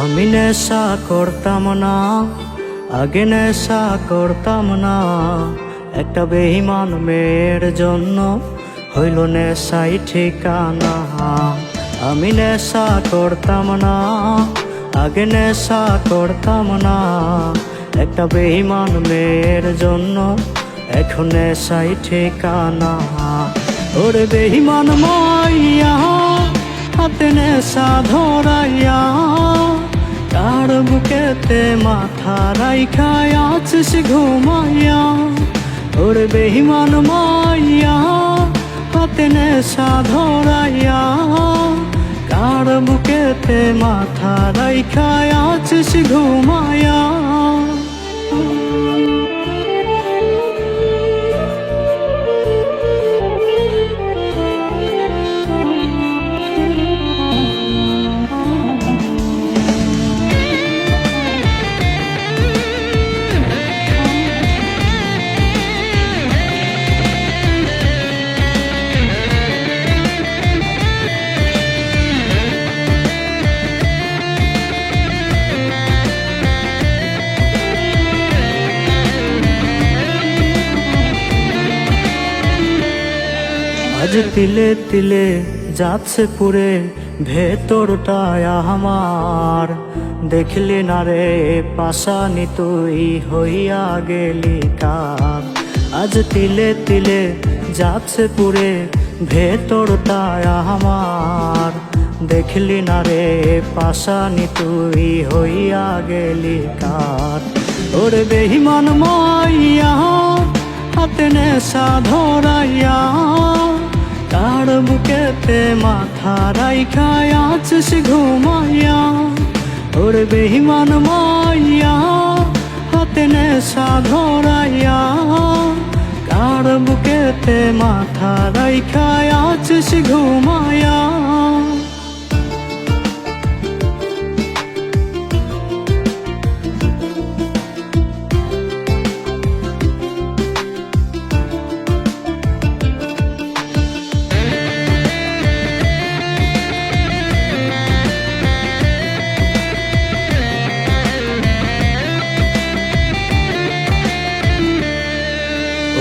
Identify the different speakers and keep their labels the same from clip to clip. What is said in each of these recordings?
Speaker 1: আমি নেশা করতাম না, আগে নেশা করতাম না। একটা বেঈমান মেয়ের জন্য হইল নেশাই ঠিকানা। আমি নেশা করতাম না, আগে নেশা করতাম না। একটা বেঈমান মেয়ের জন্য এখন নেশাই ঠিকানা। ওরে বেঈমান মাইয়া হাতে নেশা ধরাইয়া, কার বুকেতে মাথা রাইখা আছিস ঘুমাইয়া। ওরে বেঈমান মাইয়া হাতে নেশা ধরাইয়া, কার বুকেতে মাথা রাইখা আছিস ঘুমাইয়া। আজ তিলে তিলে যাচ্ছে পুরে ভেতরটায় আমার। দেখলি না রে পাশানি তুই হইয়া গেলি কার। আজ তিলে তিলে যাচ্ছে পুরে ভেতরটায় আমার। দেখলি না রে পাশানি তুই হইয়া গেলি কার। ওরে বেঈমান মাইয়া হাতে নেশা ধরাইয়া, কার বুকেতে মাথা রাইখা আছিস ঘুমাইয়া। ওরে বেঈমান মাইয়া হাতে নেশা ধরাইয়া, কার বুকেতে মাথা রাইখা আছিস ঘুমাইয়া।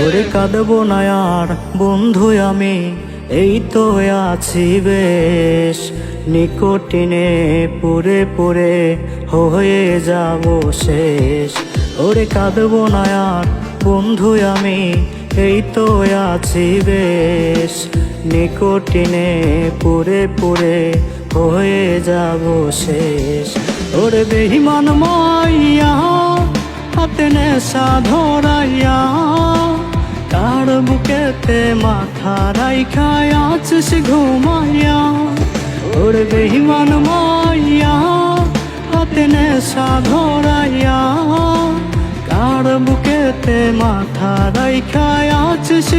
Speaker 1: ওরে কাঁদবো না আর বন্ধু আমি, এই তো আছি বেশ। নিকোটিনে পুরে পুরে হয়ে যাব শেষ। ওরে কাঁদবো না আর বন্ধু আমি, এই তো আছি বেশ। নিকোটিনে পুরে পুরে হয়ে যাব শেষ। ওরে বেঈমান মাইয়া হাতে নেশা ধরাইয়া, কার বুকেতে মাথা রাইখা আছিস ঘুমাইয়া। ওরে বেঈমান মাইয়া হাতে নেশা ধরাইয়া, কার বুকেতে মাথা রাইখা আছিস